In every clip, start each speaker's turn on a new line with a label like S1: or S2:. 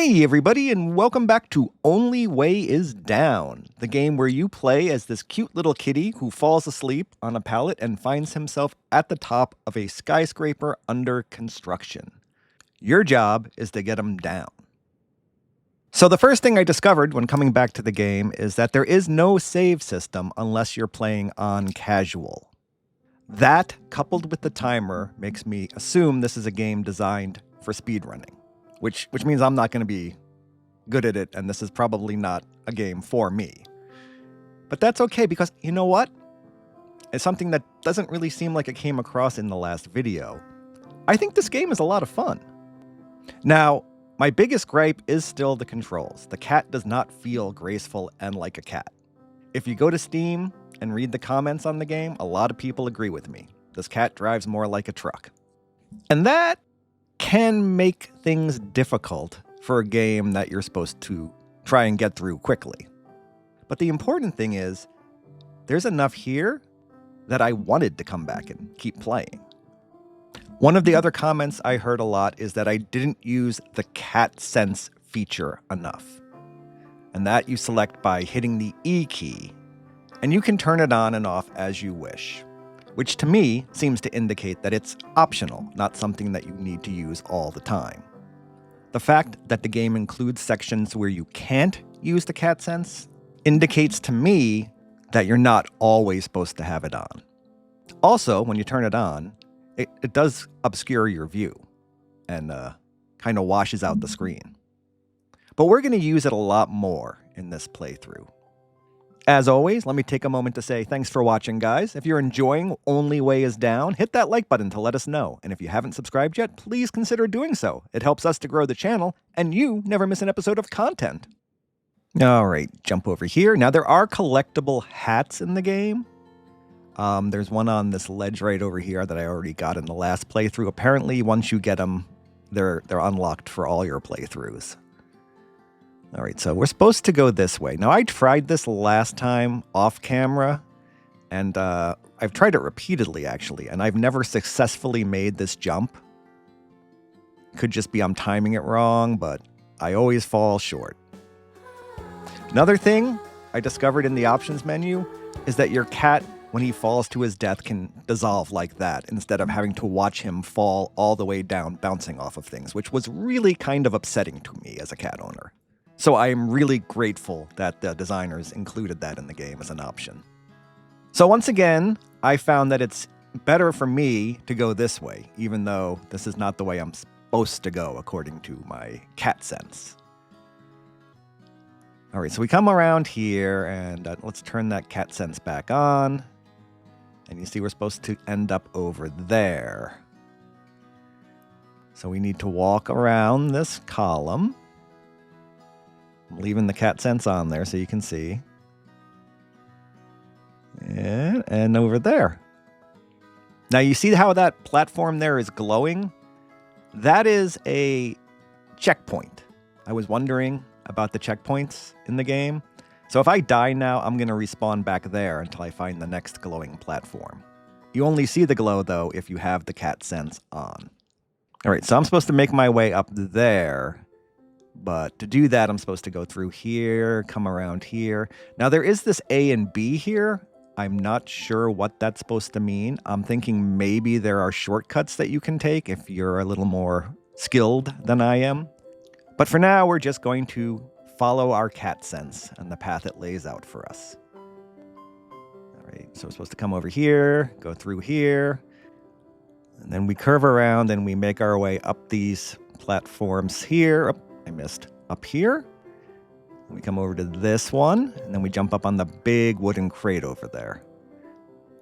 S1: Hey everybody, and welcome back to Only Way is Down, the game where you play as this cute little kitty who falls asleep on a pallet and finds himself at the top of a skyscraper under construction. Your job is to get him down. So the first thing I discovered when coming back to the game is that there is no save system unless you're playing on casual. That, coupled with the timer, makes me assume this is a game designed for speedrunning. Which means I'm not going to be good at it, and this is probably not a game for me. But that's okay, because you know what? It's something that doesn't really seem like it came across in the last video. I think this game is a lot of fun. Now, my biggest gripe is still the controls. The cat does not feel graceful and like a cat. If you go to Steam and read the comments on the game, a lot of people agree with me. This cat drives more like a truck. And that can make things difficult for a game that you're supposed to try and get through quickly. But the important thing is, there's enough here that I wanted to come back and keep playing. One of the other comments I heard a lot is that I didn't use the cat sense feature enough. And that you select by hitting the E key, and you can turn it on and off as you wish. Which to me seems to indicate that it's optional, not something that you need to use all the time. The fact that the game includes sections where you can't use the cat sense indicates to me that you're not always supposed to have it on. Also, when you turn it on, it does obscure your view and kind of washes out the screen. But we're going to use it a lot more in this playthrough. As always, let me take a moment to say thanks for watching, guys. If you're enjoying Only Way is Down, hit that like button to let us know. And if you haven't subscribed yet, please consider doing so. It helps us to grow the channel, and you never miss an episode of content. All right, jump over here. Now, there are collectible hats in the game. There's one on this ledge right over here that I already got in the last playthrough. Apparently, once you get them, they're unlocked for all your playthroughs. All right, so we're supposed to go this way. Now, I tried this last time off camera, and I've tried it repeatedly, actually, and I've never successfully made this jump. Could just be I'm timing it wrong, but I always fall short. Another thing I discovered in the options menu is that your cat, when he falls to his death, can dissolve like that instead of having to watch him fall all the way down, bouncing off of things, which was really kind of upsetting to me as a cat owner. So I am really grateful that the designers included that in the game as an option. So once again, I found that it's better for me to go this way, even though this is not the way I'm supposed to go according to my cat sense. All right, so we come around here, and let's turn that cat sense back on. And you see we're supposed to end up over there. So we need to walk around this column. I'm leaving the cat sense on there so you can see. And over there. Now you see how that platform there is glowing? That is a checkpoint. I was wondering about the checkpoints in the game. So if I die now, I'm going to respawn back there until I find the next glowing platform. You only see the glow, though, if you have the cat sense on. All right, so I'm supposed to make my way up there. But to do that, I'm supposed to go through here, come around here. Now, there is this A and B here. I'm not sure what that's supposed to mean. I'm thinking maybe there are shortcuts that you can take if you're a little more skilled than I am. But for now, we're just going to follow our cat sense and the path it lays out for us. All right, so we're supposed to come over here, go through here, and then we curve around and we make our way up these platforms here. Oh, I missed. Up here. We come over to this one, and then we jump up on the big wooden crate over there.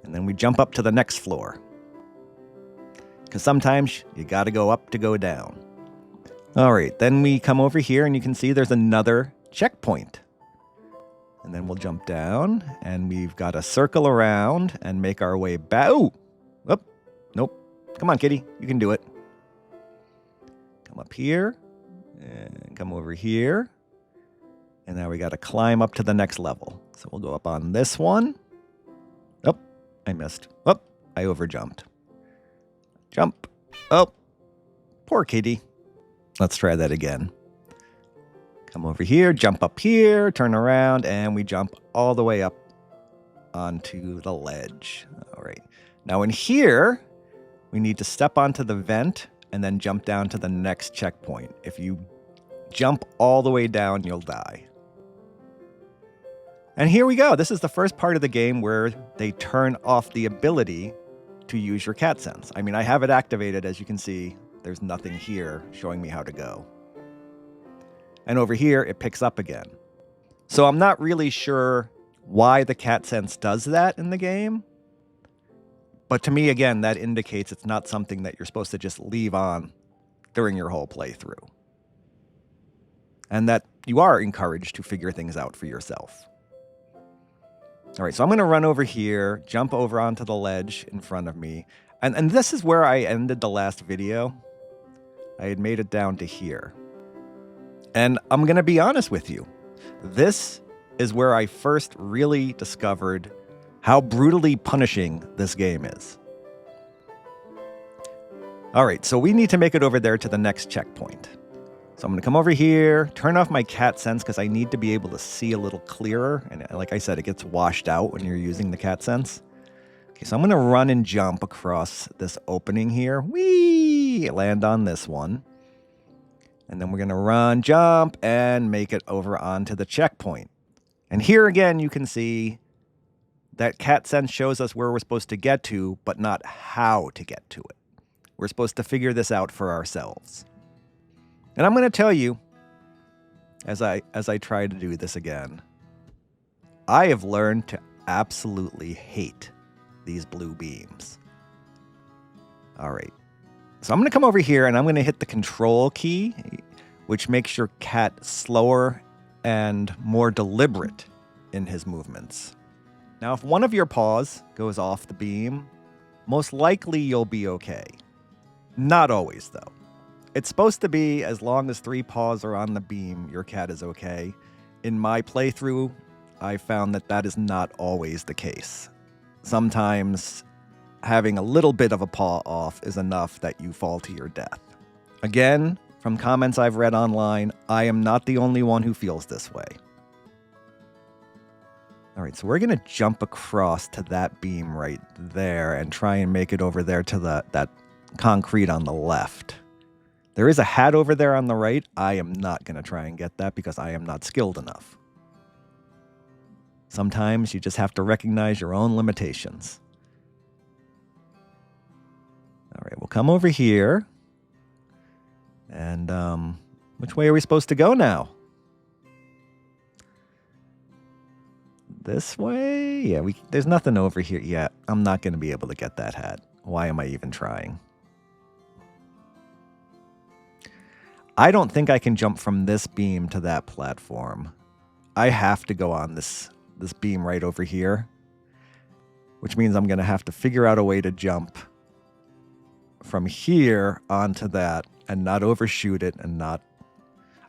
S1: And then we jump up to the next floor. Because sometimes you got to go up to go down. All right, then we come over here, and you can see there's another checkpoint. And then we'll jump down, and we've got to circle around and make our way back. Ooh! Oh, nope. Come on, kitty. You can do it. Come up here. And come over here. And now we got to climb up to the next level. So we'll go up on this one. Oh, I missed. Oh, I overjumped. Jump. Oh, poor kitty. Let's try that again. Come over here, jump up here, turn around, and we jump all the way up onto the ledge. All right. Now in here, we need to step onto the vent and then jump down to the next checkpoint. If you jump all the way down, you'll die. And here we go. This is the first part of the game where they turn off the ability to use your cat sense. I mean, I have it activated. As you can see, there's nothing here showing me how to go. And over here, it picks up again. So I'm not really sure why the cat sense does that in the game. But to me, again, that indicates it's not something that you're supposed to just leave on during your whole playthrough. And that you are encouraged to figure things out for yourself. All right, so I'm going to run over here, jump over onto the ledge in front of me. And this is where I ended the last video. I had made it down to here. And I'm going to be honest with you. This is where I first really discovered how brutally punishing this game is. All right, so we need to make it over there to the next checkpoint. So I'm going to come over here, turn off my cat sense because I need to be able to see a little clearer. And like I said, it gets washed out when you're using the cat sense. Okay, so I'm going to run and jump across this opening here. Whee! Land on this one. And then we're going to run, jump, and make it over onto the checkpoint. And here again, you can see that cat sense shows us where we're supposed to get to, but not how to get to it. We're supposed to figure this out for ourselves. And I'm going to tell you, as I try to do this again, I have learned to absolutely hate these blue beams. All right. So I'm going to come over here and I'm going to hit the control key, which makes your cat slower and more deliberate in his movements. Now, if one of your paws goes off the beam, most likely you'll be okay. Not always, though. It's supposed to be as long as 3 paws are on the beam, your cat is okay. In my playthrough, I found that that is not always the case. Sometimes having a little bit of a paw off is enough that you fall to your death. Again, from comments I've read online, I am not the only one who feels this way. All right, so we're going to jump across to that beam right there and try and make it over there to that concrete on the left. There is a hat over there on the right. I am not going to try and get that because I am not skilled enough. Sometimes you just have to recognize your own limitations. All right, we'll come over here. And which way are we supposed to go now? This way? Yeah, there's nothing over here yet. I'm not going to be able to get that hat. Why am I even trying? I don't think I can jump from this beam to that platform. I have to go on this beam right over here, which means I'm going to have to figure out a way to jump from here onto that and not overshoot it and not...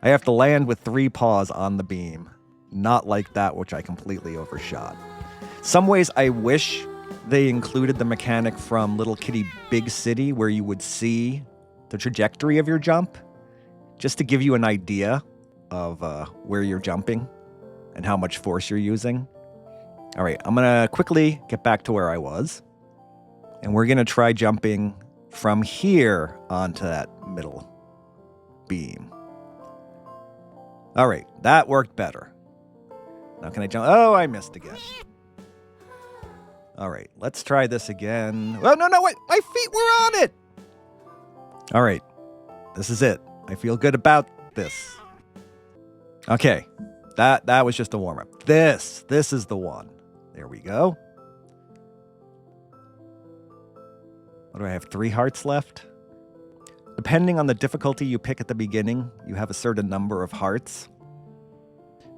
S1: I have to land with 3 paws on the beam, not like that, which I completely overshot. Some ways I wish they included the mechanic from Little Kitty Big City where you would see the trajectory of your jump, just to give you an idea of where you're jumping and how much force you're using. All right, I'm going to quickly get back to where I was. And we're going to try jumping from here onto that middle beam. All right, that worked better. Now can I jump? Oh, I missed again. All right, let's try this again. Oh, no, wait, my feet were on it. All right, this is it. I feel good about this. Okay, that was just a warm-up. This is the one. There we go. What do I have, 3 hearts left? Depending on the difficulty you pick at the beginning, you have a certain number of hearts.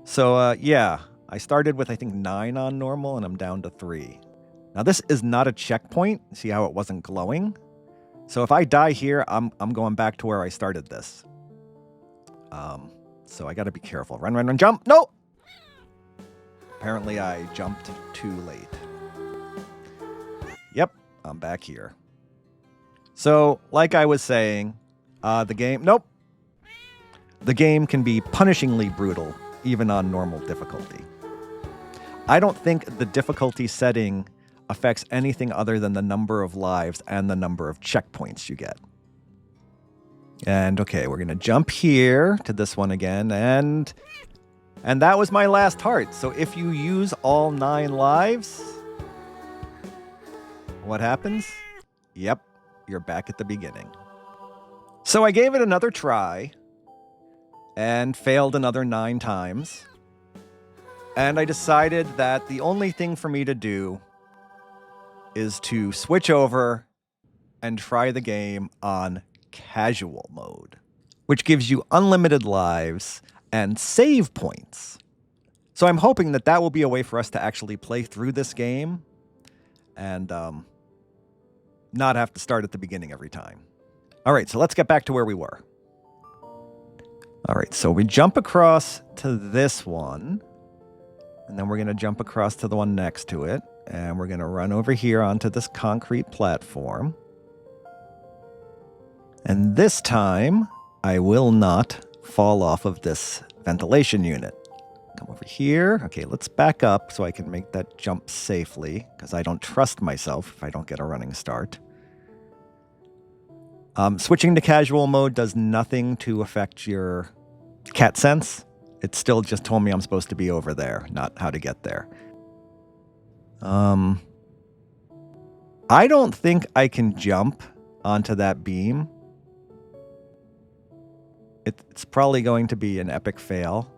S1: So, yeah, I started with, I think, 9 on normal, and I'm down to 3. Now, this is not a checkpoint. See how it wasn't glowing? So if I die here, I'm going back to where I started this. So I got to be careful. Run, jump! No! Apparently, I jumped too late. Yep, I'm back here. So, like I was saying, the game... Nope! The game can be punishingly brutal, even on normal difficulty. I don't think the difficulty setting affects anything other than the number of lives and the number of checkpoints you get. And okay, we're going to jump here to this one again, and that was my last heart. So if you use all 9 lives, what happens? Yep, you're back at the beginning. So I gave it another try and failed another 9 times. And I decided that the only thing for me to do is to switch over and try the game on casual mode, which gives you unlimited lives and save points. So I'm hoping that that will be a way for us to actually play through this game and not have to start at the beginning every time. All right, so let's get back to where we were. All right, so we jump across to this one, and then we're going to jump across to the one next to it, and we're going to run over here onto this concrete platform. And this time, I will not fall off of this ventilation unit. Come over here. Okay, let's back up so I can make that jump safely, because I don't trust myself if I don't get a running start. Switching to casual mode does nothing to affect your cat sense. It still just told me I'm supposed to be over there, not how to get there. I don't think I can jump onto that beam. It's probably going to be an epic fail.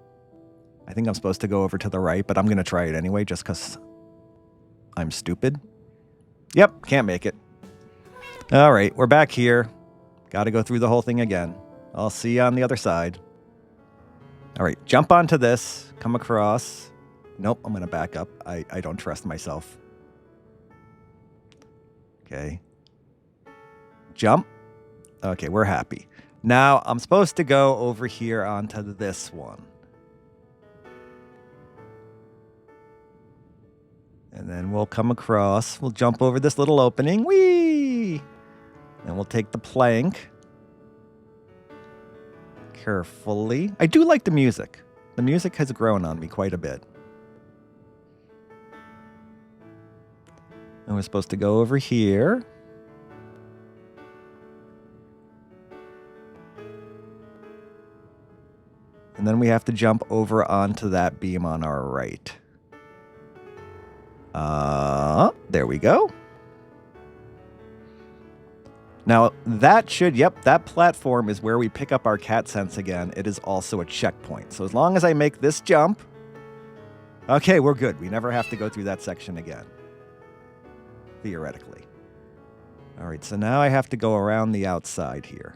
S1: I think I'm supposed to go over to the right, but I'm going to try it anyway just because I'm stupid. Yep, can't make it. All right, we're back here. Got to go through the whole thing again. I'll see you on the other side. All right, jump onto this, come across. Nope, I'm going to back up. I don't trust myself. Okay. Jump. Okay, we're happy. Now, I'm supposed to go over here onto this one. And then we'll come across. We'll jump over this little opening. Whee! And we'll take the plank. Carefully. I do like the music. The music has grown on me quite a bit. And we're supposed to go over here. And then we have to jump over onto that beam on our right. There we go. Now, that platform is where we pick up our cat sense again. It is also a checkpoint. So as long as I make this jump, okay, we're good. We never have to go through that section again. Theoretically. All right, so now I have to go around the outside here.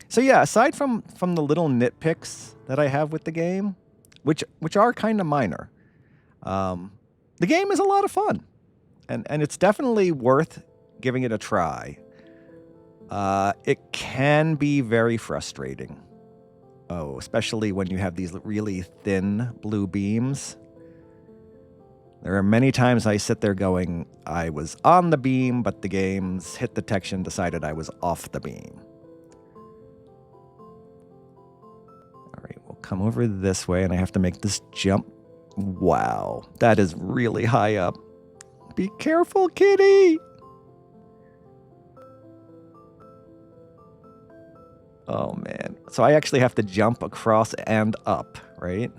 S1: So yeah, aside from the little nitpicks that I have with the game, which are kind of minor, the game is a lot of fun. And it's definitely worth giving it a try. It can be very frustrating. Oh, especially when you have these really thin blue beams. There are many times I sit there going, I was on the beam, but the game's hit detection decided I was off the beam. All right, we'll come over this way, and I have to make this jump. Wow, that is really high up. Be careful, kitty! Oh, man. So I actually have to jump across and up, right?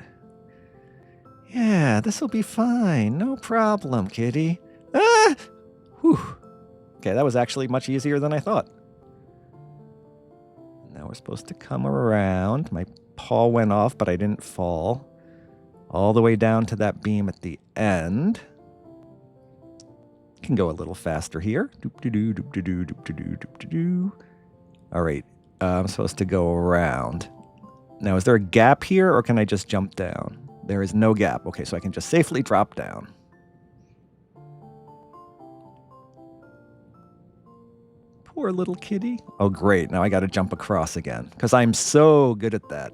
S1: Yeah, this will be fine. No problem, kitty. Ah! Whew. Okay, that was actually much easier than I thought. Now we're supposed to come around. My paw went off, but I didn't fall. All the way down to that beam at the end. Can go a little faster here. Doop-de-doo, doop-de-doo, doop-de-doo, doop-de-doo. All right, I'm supposed to go around. Now, is there a gap here, or can I just jump down? There is no gap. Okay, so I can just safely drop down. Poor little kitty. Oh, great. Now I got to jump across again, because I'm so good at that.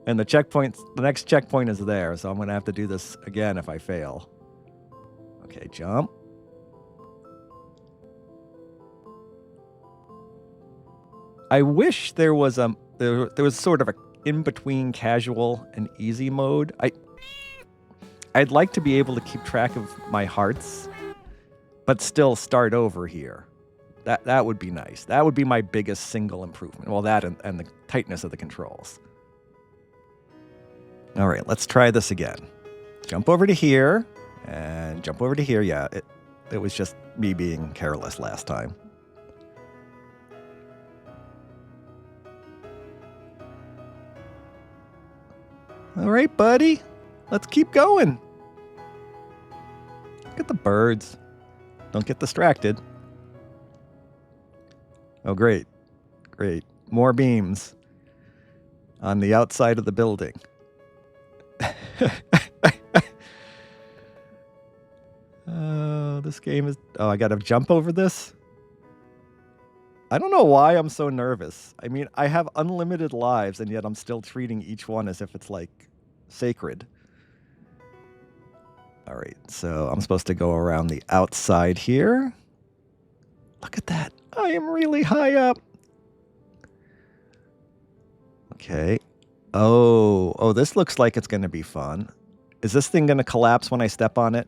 S1: And the next checkpoint is there, so I'm going to have to do this again if I fail. Okay, jump. I wish there was there was sort of a in-between casual and easy mode. I'd like to be able to keep track of my hearts, but still start over here. That would be nice. That would be my biggest single improvement. Well, that and the tightness of the controls. All right, let's try this again. Jump over to here and jump over to here. Yeah, it was just me being careless last time. All right, buddy. Let's keep going. Look at the birds. Don't get distracted. Oh, great. Great. More beams on the outside of the building. Oh, this game is... Oh, I gotta jump over this? I don't know why I'm so nervous. I mean, I have unlimited lives, and yet I'm still treating each one as if it's, like, sacred. All right, so I'm supposed to go around the outside here. Look at that. I am really high up. Okay. Oh, this looks like it's going to be fun. Is this thing going to collapse when I step on it?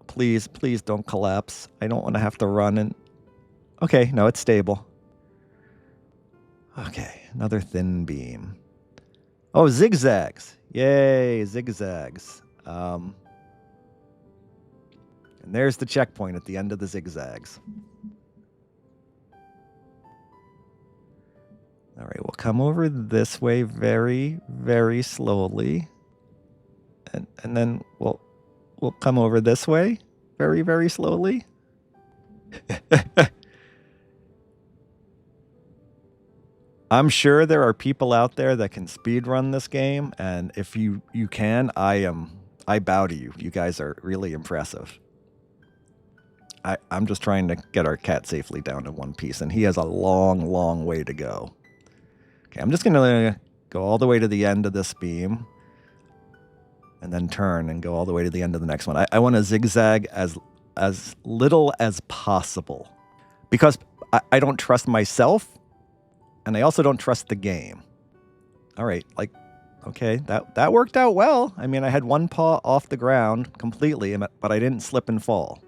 S1: Please, please don't collapse. I don't want to have to run and... Okay, no, it's stable. Okay, another thin beam. Oh, zigzags. Yay, zigzags. And there's the checkpoint at the end of the zigzags. All right, we'll come over this way very, very slowly. And then we'll come over this way very, very slowly. I'm sure there are people out there that can speedrun this game, and if you can, I bow to you. You guys are really impressive. I'm just trying to get our cat safely down in one piece, and he has a long, long way to go. Okay, I'm just going to go all the way to the end of this beam, and then turn and go all the way to the end of the next one. I want to zigzag as little as possible, because I don't trust myself, and I also don't trust the game. All right, okay, that worked out well. I mean, I had one paw off the ground completely, but I didn't slip and fall.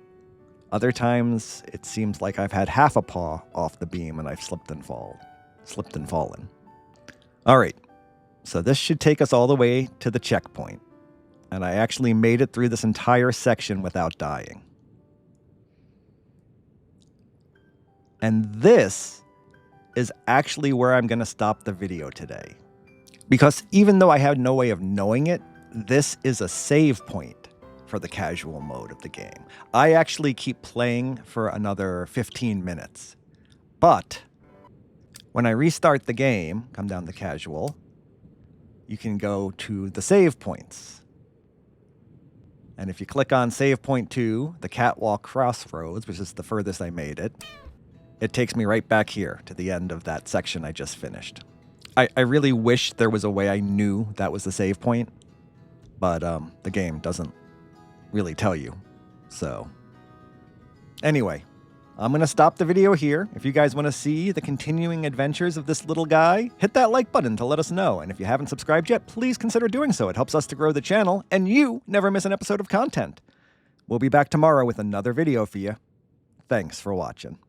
S1: Other times, it seems like I've had half a paw off the beam and I've slipped and fallen. All right, so this should take us all the way to the checkpoint. And I actually made it through this entire section without dying. And this is actually where I'm going to stop the video today. Because even though I have no way of knowing it, this is a save point for the casual mode of the game. I actually keep playing for another 15 minutes. But when I restart the game, come down to casual, you can go to the save points. And if you click on save point 2, the catwalk crossroads, which is the furthest I made it, it takes me right back here to the end of that section I just finished. I really wish there was a way I knew that was the save point, but the game doesn't really tell you. So anyway, I'm going to stop the video here. If you guys want to see the continuing adventures of this little guy, hit that like button to let us know. And if you haven't subscribed yet, please consider doing so. It helps us to grow the channel, and you never miss an episode of content. We'll be back tomorrow with another video for you. Thanks for watching.